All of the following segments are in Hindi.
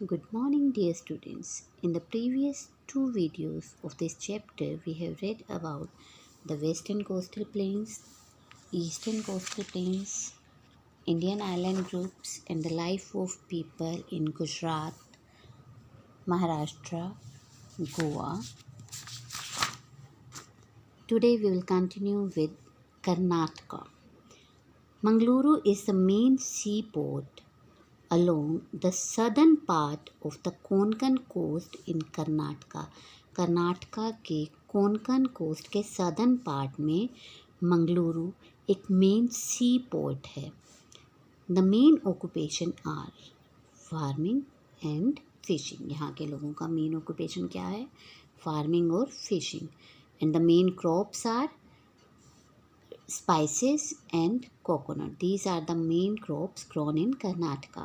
Good morning, dear students. In the previous two videos of this chapter, we have read about the Western Coastal Plains, Eastern Coastal Plains, Indian island groups, and the life of people in Gujarat, Maharashtra, Goa. Today, we will continue with Karnataka. Mangaluru is the main seaport along the southern part of the Konkan coast in Karnataka. Karnataka के कोंकण कोस्ट के सदर्न पार्ट में मंगलुरु एक मेन सी पोर्ट है. The main occupation are farming and fishing. यहाँ के लोगों का मेन ऑक्यूपेशन क्या है? फार्मिंग और fishing. And the main crops are spices and coconut. These are the main crops grown in Karnataka.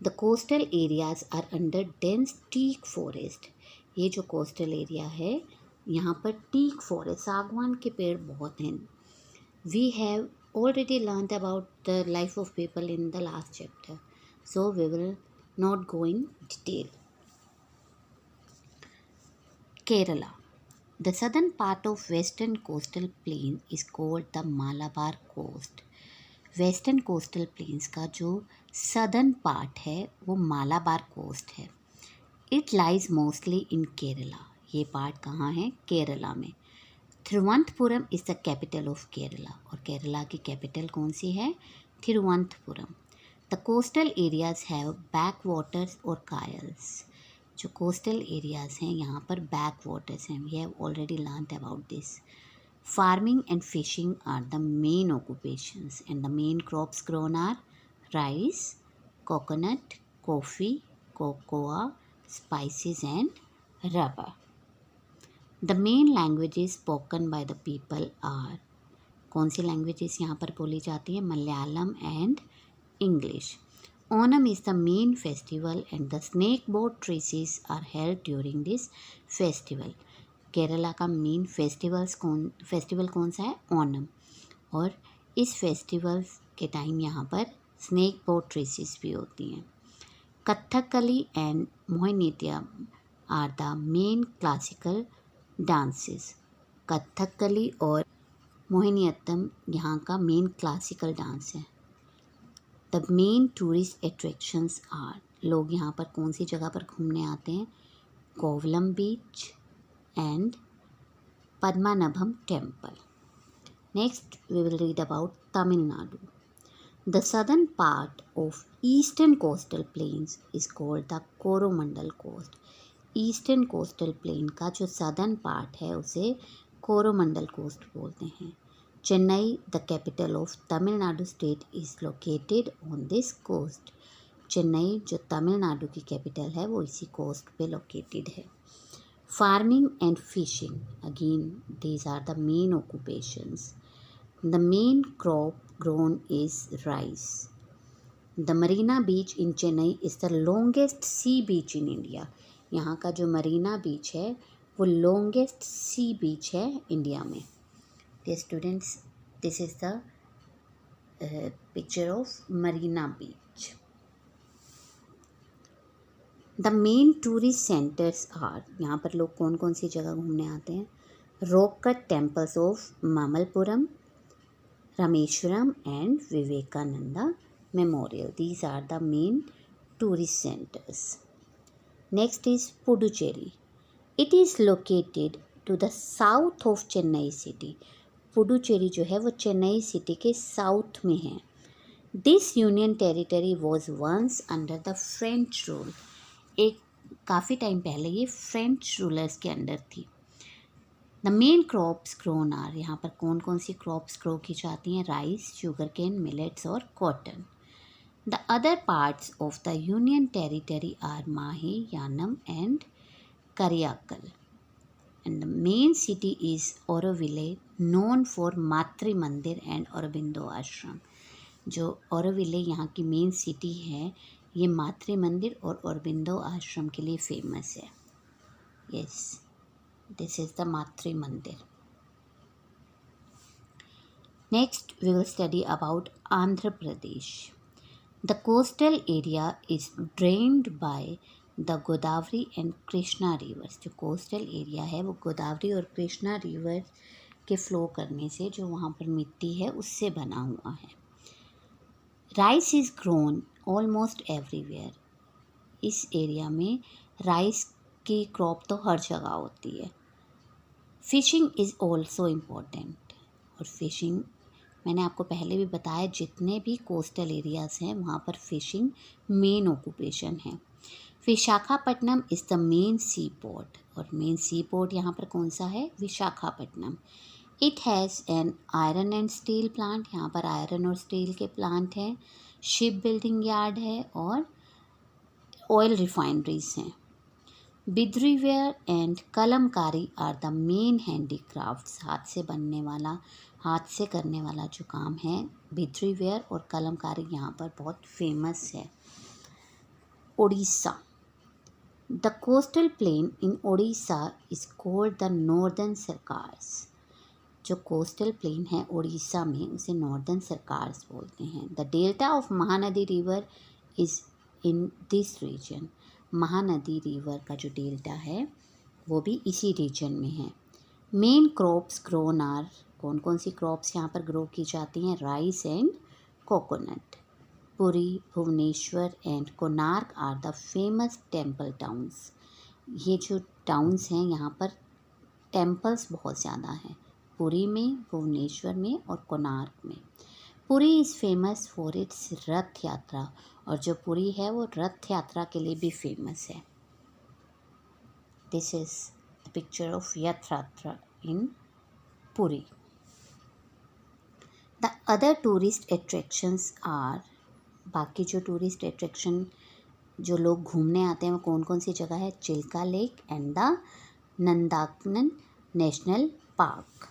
The coastal areas are under dense teak forest. ये जो coastal area है यहाँ पर teak forest, सागवान के पेड़ बहुत हैं. We have already learned about the life of people in the last chapter, so we will not go in detail. Kerala. The southern part of western coastal plain is called the Malabar coast. Western coastal plains का जो सदर्न पार्ट है वो मालाबार कोस्ट है. It lies mostly in Kerala. ये पार्ट कहाँ है? केरला में. Thiruvananthapuram is the capital of Kerala. और केरला की कैपिटल कौन सी है? Thiruvananthapuram. The coastal areas have back waters और कायल्स. जो कोस्टल एरियाज़ हैं यहाँ पर बैक वाटर्स हैं. We have already learned about this. Farming and fishing are the main occupations, and the main crops grown are rice, coconut, coffee, cocoa, spices and rubber. The main languages spoken by the people are, कौन सी लैंग्वेजेस यहाँ पर बोली जाती है? Malayalam and English. Onam is the main festival and the snake boat races are held during this festival. Kerala का मेन फेस्टिवल कौन सा है? ओनम. और इस फेस्टिवल के टाइम यहाँ पर स्नेक बोट रेसेस भी होती हैं. Kathakali and Mohiniyattam are the main classical dances. Kathakali और मोहिनीअट्टम यहाँ का मेन क्लासिकल डांस है. The main tourist attractions are, लोग यहाँ पर कौन सी जगह पर घूमने आते हैं? कोवलम बीच and Padmanabham temple. Next, we will read about Tamil Nadu. The southern part of eastern coastal plains is called the Coromandel coast. Eastern coastal plain का जो southern part है उसे कोरोमंडल coast बोलते हैं. Chennai, the capital of Tamil Nadu state, is located on this coast. Chennai जो तमिलनाडु की कैपिटल है वो इसी कोस्ट पे लोकेटेड है. Farming and fishing, again these are the main occupations. The main crop grown is rice. The Marina Beach in Chennai is the longest sea beach in India. यहाँ का जो मरीना बीच है वो longest sea beach है इंडिया में. Dear students, this is the picture of Marina Beach. The main tourist centres are, यहाँ पर लोग कौन कौन सी जगह घूमने आते हैं? Rock cut temples of Mamallapuram, Rameswaram and Vivekananda memorial. These are the main tourist centres. Next is Puducherry. It is located to the south of Chennai city. Puducherry जो है वो चेन्नई सिटी के साउथ में है. This union territory was once under the French rule. एक काफ़ी टाइम पहले ये फ्रेंच रूलर्स के अंडर थी. The main crops grown are, यहाँ पर कौन कौन सी क्रॉप्स ग्रो की जाती हैं? राइस, शुगर केन, मिलेट्स और cotton. The other parts of the union territory are Mahe, Yanam and Karaikal. And the main city is Auroville, known for Matri Mandir and Aurobindo आश्रम. जो ओरोविले यहाँ की मेन सिटी है ये मातृ मंदिर और औरबिंदो आश्रम के लिए फेमस है. Yes, this is the Matri Mandir. Next we will study about Andhra Pradesh. The coastal area is drained by the Godavari and Krishna rivers. जो कोस्टल एरिया है वो गोदावरी और कृष्णा रिवर के फ्लो करने से जो वहाँ पर मिट्टी है उससे बना हुआ है. Rice is grown almost everywhere. इस एरिया में राइस की क्रॉप तो हर जगह होती है. Fishing is also important. और फिशिंग मैंने आपको पहले भी बताया, जितने भी कोस्टल एरियाज़ हैं वहाँ पर फिशिंग मेन ऑक्यूपेशन है. Visakhapatnam is the main sea port. और मेन सी पोर्ट यहाँ पर कौन सा है? Visakhapatnam. It has an iron and steel plant. यहाँ पर आयरन और स्टील के प्लांट हैं. शिप बिल्डिंग यार्ड है और ऑयल रिफाइनरीज हैं. Bidriware and Kalamkari are the main handicrafts. हाथ से करने वाला जो काम है बिद्रीवेयर और कलमकारी यहाँ पर बहुत फेमस है. Orissa. The coastal plain in Orissa is called the northern Circars. जो कोस्टल प्लेन है उड़ीसा में उसे नॉर्दर्न सरकार्स बोलते हैं. The delta of Mahanadi river is in this region. Mahanadi river का जो डेल्टा है वो भी इसी रीजन में है. Main crops grown are. कौन कौन सी क्रॉप्स यहाँ पर ग्रो की जाती हैं? Rice and coconut. Puri, Bhubaneswar and Konark are the famous temple towns. ये जो टाउन्स हैं यहाँ पर टेम्पल्स बहुत ज़्यादा हैं. पुरी में, भुवनेश्वर में और कोणार्क में. Puri is famous for its रथ यात्रा. और जो पुरी है वो रथ यात्रा के लिए भी फेमस है. This is the picture of Rath Yatra in Puri. The other tourist attractions are. बाकी जो टूरिस्ट अट्रैक्शन जो लोग घूमने आते हैं वो कौन कौन सी जगह है? Chilka lake and the Nandankanan national park.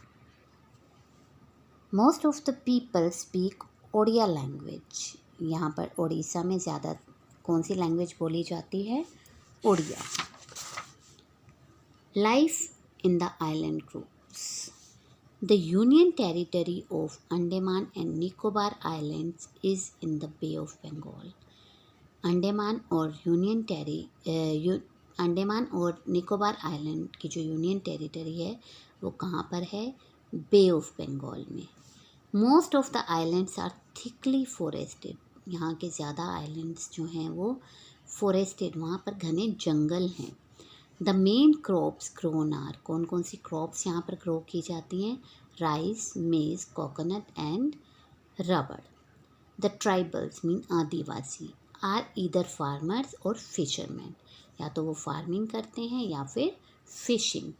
Most of the people speak Odia language. यहाँ पर उड़ीसा में ज़्यादा कौन सी लैंग्वेज बोली जाती है? Odia. Life in the island groups. The union territory of Andaman and Nicobar islands is in the bay of Bengal. Andaman और निकोबार आइलैंड की जो यूनियन टेरिटरी है वो कहाँ पर है? बे ऑफ बंगाल में. Most of the islands are thickly forested. यहाँ के ज़्यादा आइलैंड्स जो हैं वो फॉरेस्टेड, वहाँ पर घने जंगल हैं. The main crops grown are. कौन कौन सी क्रॉप्स यहाँ पर ग्रो की जाती हैं? Rice, maize, coconut and rubber. The tribals mean adivasi are either farmers और फिशरमैन. या तो वो फार्मिंग करते हैं या फिर fishing.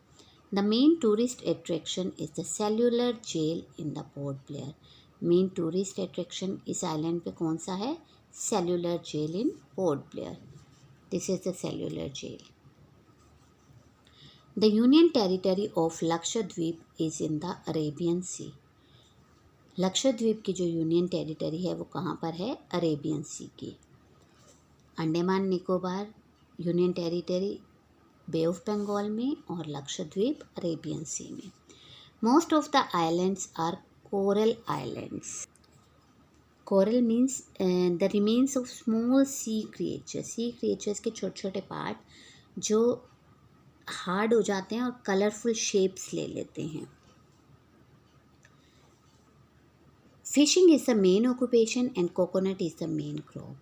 The main tourist attraction is the cellular jail in the Port Blair. Main tourist attraction इस आइलैंड पे कौन सा है? Cellular jail in Port Blair. This is the cellular jail. The union territory of Lakshadweep is in the Arabian sea. Lakshadweep की जो यूनियन टेरिटरी है वो कहाँ पर है? अरेबियन सी की. Andaman Nicobar union territory bay of Bengal में और लक्षद्वीप अरेबियन सी में. Most of the islands are coral islands. Coral means the remains of small sea creatures. Sea creatures के छोटे छोटे पार्ट जो हार्ड हो जाते हैं और कलरफुल शेप्स ले लेते हैं. Fishing is the main occupation and coconut is the main crop.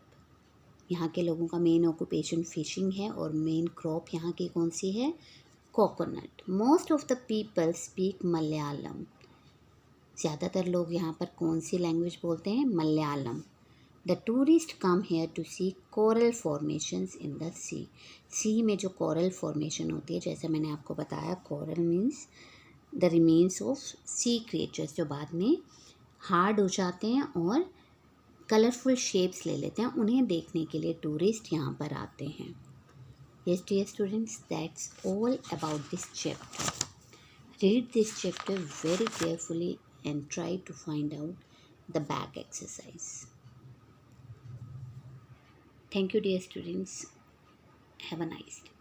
यहाँ के लोगों का मेन ऑक्यूपेशन फिशिंग है और मेन क्रॉप यहाँ की कौन सी है? Coconut. Most of the people speak Malayalam. ज़्यादातर लोग यहाँ पर कौन सी लैंग्वेज बोलते हैं? Malayalam. The tourist come here to see coral formations in the sea. Sea में जो कोरल फॉर्मेशन होती है, जैसे मैंने आपको बताया, coral means the remains of sea creatures जो बाद में हार्ड हो जाते हैं और कलरफुल शेप्स ले लेते हैं. उन्हें देखने के लिए टूरिस्ट यहाँ पर आते हैं. Yes, dear students, that's all about this chapter. Read this chapter very carefully and try to find out the back exercise. Thank you, dear students. Have a nice day.